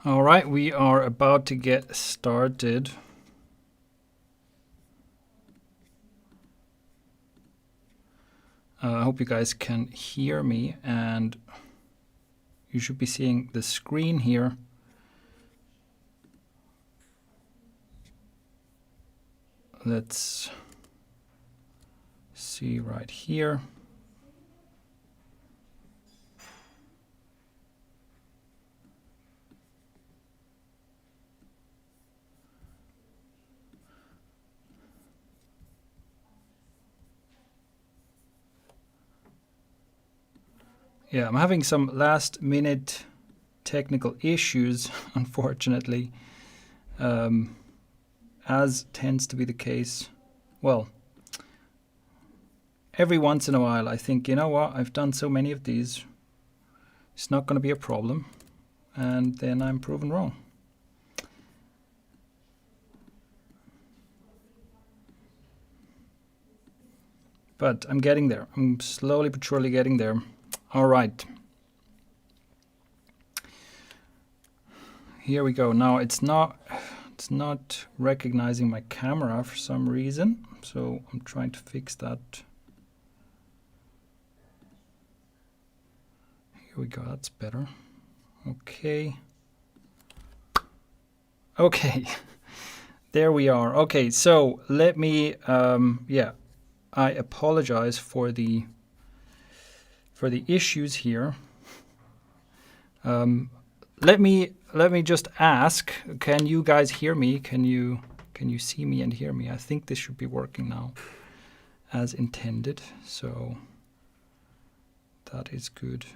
All right, we are about to get started. I hope you guys can hear me, and you should be seeing the screen here. Let's see right here. Yeah, I'm having some last minute technical issues, unfortunately, as tends to be the case. Well, every once in a while I think, you know what, I've done so many of these, it's not going to be a problem, and then I'm proven wrong. But I'm getting there. I'm slowly but surely getting there. All right. Here we go. Now it's not recognizing my camera for some reason, so I'm trying to fix that. Here we go. That's better. Okay. Okay. There we are. Okay, so let me yeah, I apologize for the issues here. Let me just ask, can you guys hear me? Can you see me and hear me? I think this should be working now as intended, so that is good.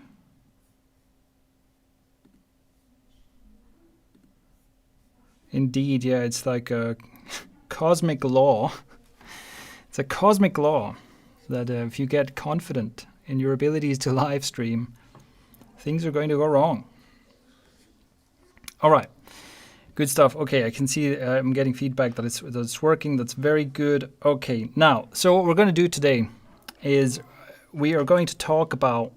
Indeed, yeah, it's like a cosmic law. It's a cosmic law that if you get confident in your abilities to live stream, things are going to go wrong. All right, good stuff. Okay, I can see I'm getting feedback that it's working. That's very good. Okay, now, so what we're going to do today is we are going to talk about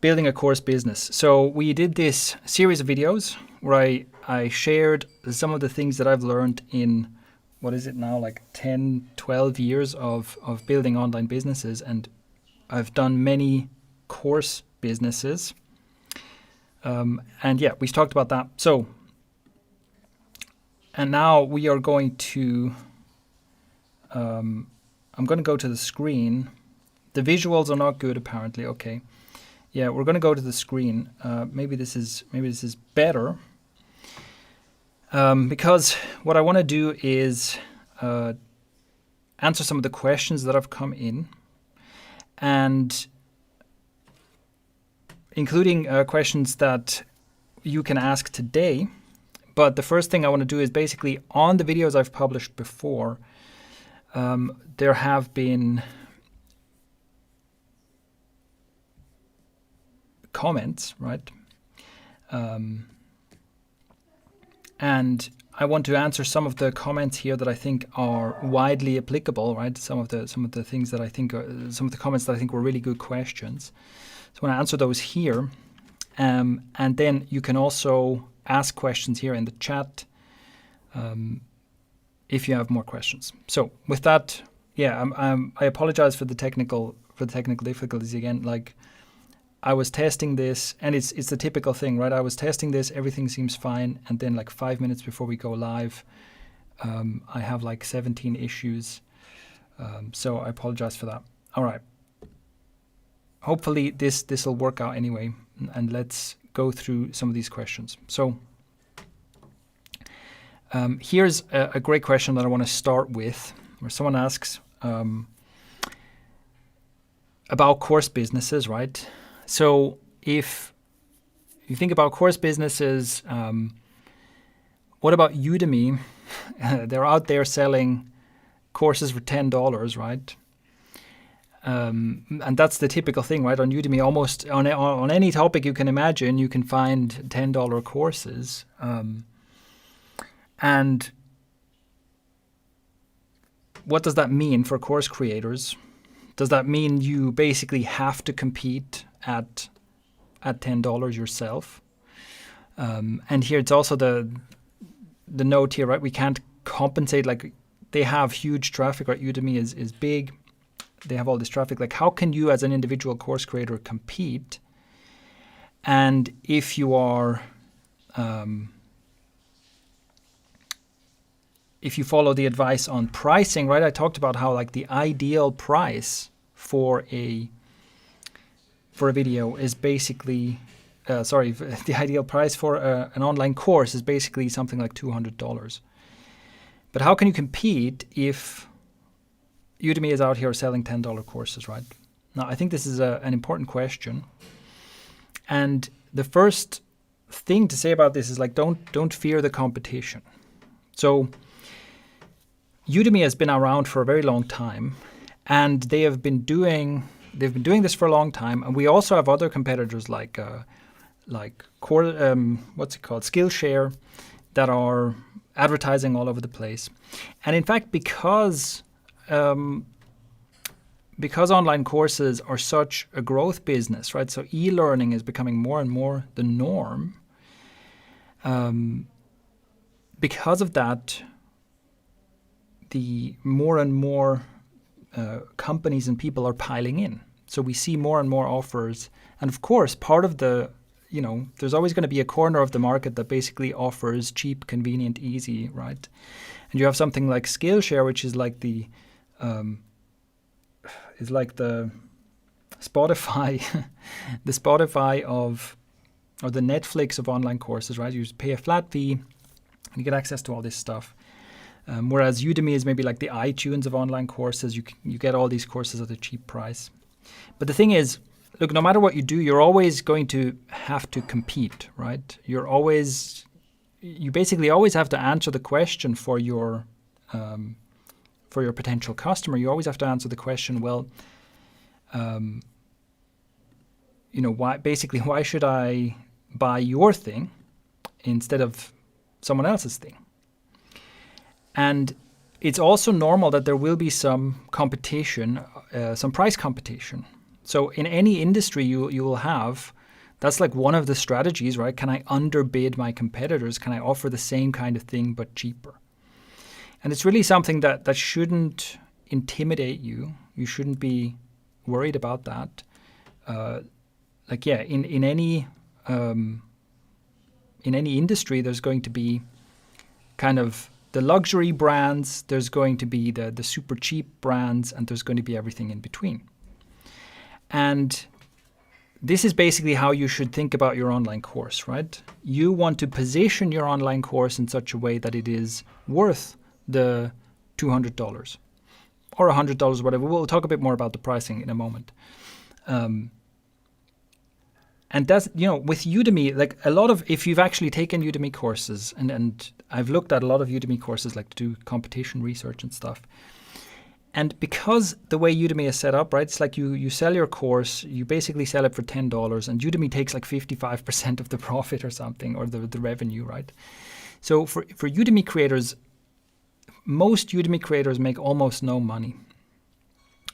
building a course business. So we did this series of videos where I shared some of the things that I've learned in, what is it now, like 10, 12 years of building online businesses, and I've done many course businesses. And yeah, we talked about that. So, and now we are going to, I'm going to go to the screen. The visuals are not good apparently. Okay. Yeah, we're going to go to the screen. Maybe this is better. Because what I want to do is answer some of the questions that have come in, and including questions that you can ask today. But the first thing I want to do is basically on the videos I've published before, there have been comments, right? And I want to answer some of the comments here that I think are widely applicable, right? Some of the things that I think are, some of the comments that I think were really good questions. So I want to answer those here, and then you can also ask questions here in the chat if you have more questions. So with that, yeah, I apologize for the technical difficulties again. Like, I was testing this, and it's the typical thing, right? I was testing this, everything seems fine, and then like 5 minutes before we go live, I have like 17 issues. So I apologize for that. All right. Hopefully this will work out anyway, and let's go through some of these questions. So here's a great question that I want to start with, where someone asks about course businesses, right? So if you think about course businesses, what about Udemy? They're out there selling courses for $10, right? And that's the typical thing, right? On Udemy, almost on any topic you can imagine, you can find $10 courses. And what does that mean for course creators? Does that mean you basically have to compete at $10 yourself? And here it's also the note here, right? We can't compensate, like they have huge traffic, right? Udemy is big. They have all this traffic. Like how can you as an individual course creator compete? And if you are, if you follow the advice on pricing, right? I talked about how like the ideal price for a video is basically, the ideal price for an online course is basically something like $200. But how can you compete if Udemy is out here selling $10 courses, right? Now, I think this is an important question. And the first thing to say about this is like, don't fear the competition. So Udemy has been around for a very long time, and they've been doing this for a long time. And we also have other competitors like what's it called, Skillshare, that are advertising all over the place. And in fact, because online courses are such a growth business, right? So e-learning is becoming more and more the norm. Because of that, the more and more companies and people are piling in. So we see more and more offers. And of course, part of the, there's always going to be a corner of the market that basically offers cheap, convenient, easy, right? And you have something like Skillshare, which is like the Spotify, the Spotify of, or the Netflix of online courses, right? You pay a flat fee and you get access to all this stuff. Whereas Udemy is maybe like the iTunes of online courses. You get all these courses at a cheap price. But the thing is, look, no matter what you do, you're always going to have to compete, right? You basically always have to answer the question for your potential customer. You always have to answer the question, well, why should I buy your thing instead of someone else's thing? And it's also normal that there will be some competition, some price competition. So in any industry you will have, that's like one of the strategies, right? Can I underbid my competitors? Can I offer the same kind of thing but cheaper? And it's really something that shouldn't intimidate you. You shouldn't be worried about that. In any industry, there's going to be kind of the luxury brands, there's going to be the super cheap brands, and there's going to be everything in between. And this is basically how you should think about your online course, right? You want to position your online course in such a way that it is worth the $200 or $100, whatever. We'll talk a bit more about the pricing in a moment. And that's, with Udemy, like a lot of, if you've actually taken Udemy courses, and I've looked at a lot of Udemy courses, like to do competition research and stuff. And because the way Udemy is set up, right, it's like you sell your course, you basically sell it for $10, and Udemy takes like 55% of the profit or something, or the revenue, right? So for Udemy creators, most Udemy creators make almost no money.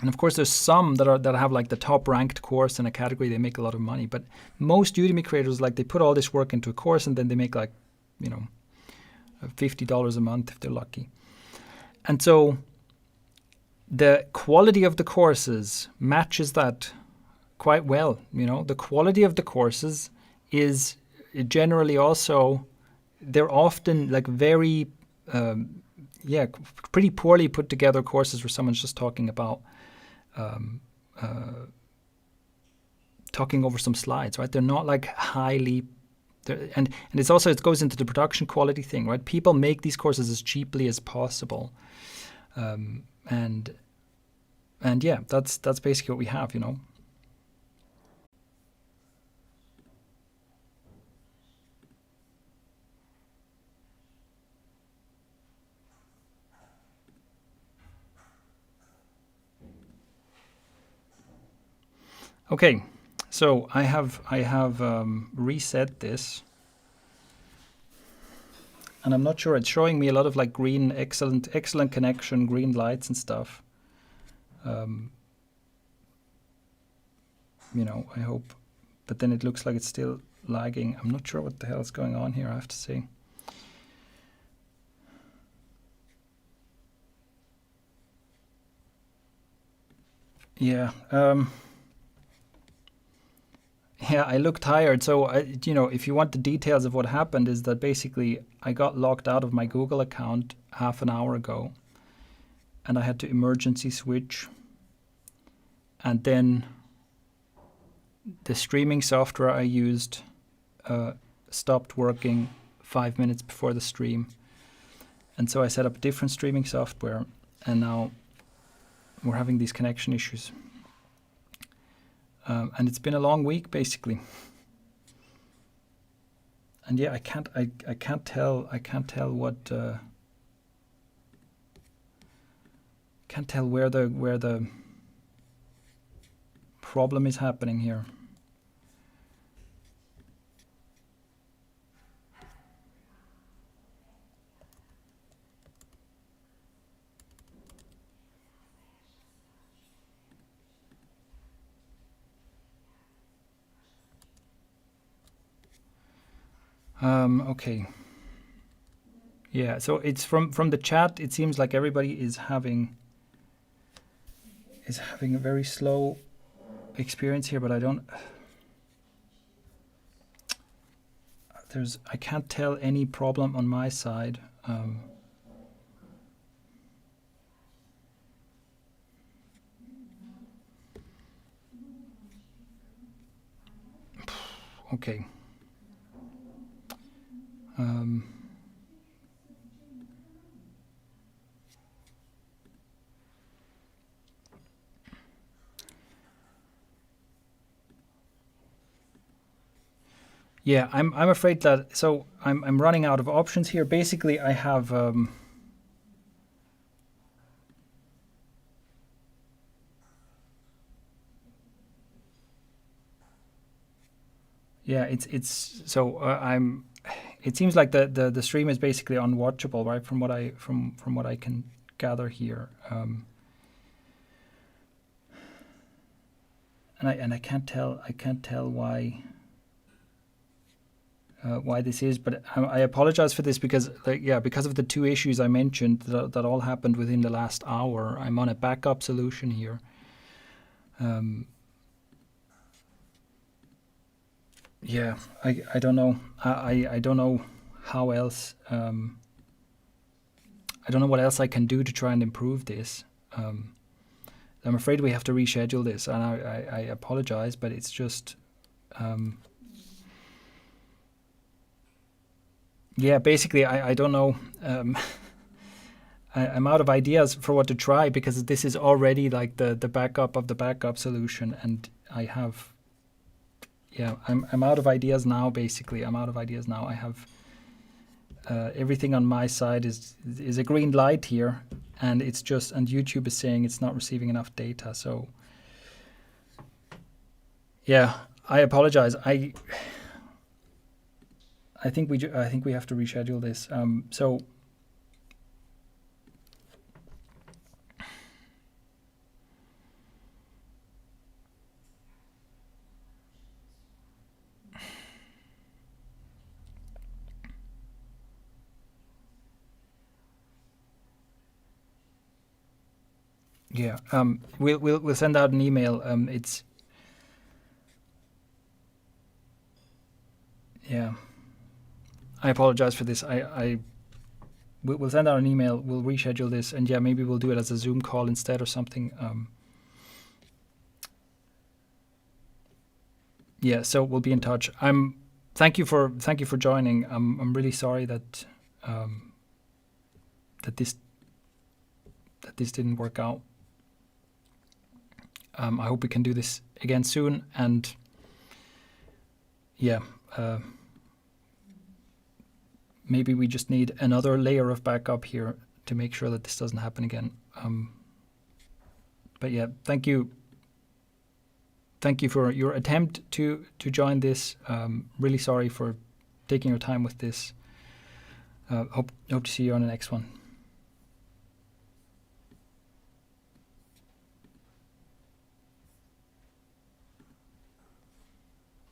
And of course, there's some that have like the top ranked course in a category, they make a lot of money. But most Udemy creators, like they put all this work into a course and then they make like, $50 a month if they're lucky. And so the quality of the courses matches that quite well. The quality of the courses is generally also, they're often like very, pretty poorly put together courses where someone's just talking about talking over some slides, right? They're not like highly, and it's also, it goes into the production quality thing, right? People make these courses as cheaply as possible, and yeah, that's basically what we have, Okay, so I have reset this, and I'm not sure, it's showing me a lot of like green, excellent connection, green lights and stuff. I hope, but then it looks like it's still lagging. I'm not sure what the hell is going on here, I have to say. Yeah. Yeah, I look tired. So, if you want the details of what happened, is that basically I got logged out of my Google account half an hour ago, and I had to emergency switch. And then the streaming software I used stopped working 5 minutes before the stream. And so I set up a different streaming software, and now we're having these connection issues. And it's been a long week, basically. And yeah, I can't tell what can't tell where the problem is happening here. Okay. Yeah, so it's from the chat. It seems like everybody is having a very slow experience here, but I can't tell any problem on my side. Okay. Yeah, I'm afraid that, so I'm running out of options here. Basically, I have yeah, it's so it seems like the stream is basically unwatchable, right? From what I can gather here. And I can't tell why this is, but I apologize for this because because of the two issues I mentioned that all happened within the last hour. I'm on a backup solution here. Yeah, I don't know. I don't know how else. I don't know what else I can do to try and improve this. I'm afraid we have to reschedule this, and I apologize, but it's just. Yeah, basically, I don't know. I'm out of ideas for what to try because this is already like the backup of the backup solution, and I have. Yeah, I'm out of ideas now. Basically, I'm out of ideas now. I have everything on my side is a green light here, and it's just, and YouTube is saying it's not receiving enough data. So yeah, I apologize. I think we have to reschedule this. So yeah, we'll send out an email. It's yeah. I apologize for this. We'll send out an email. We'll reschedule this, and yeah, maybe we'll do it as a Zoom call instead or something. Yeah, so we'll be in touch. Thank you for joining. I'm really sorry that that this didn't work out. I hope we can do this again soon, and yeah. Maybe we just need another layer of backup here to make sure that this doesn't happen again. But yeah, thank you for your attempt to join this. Really sorry for taking your time with this. Hope to see you on the next one.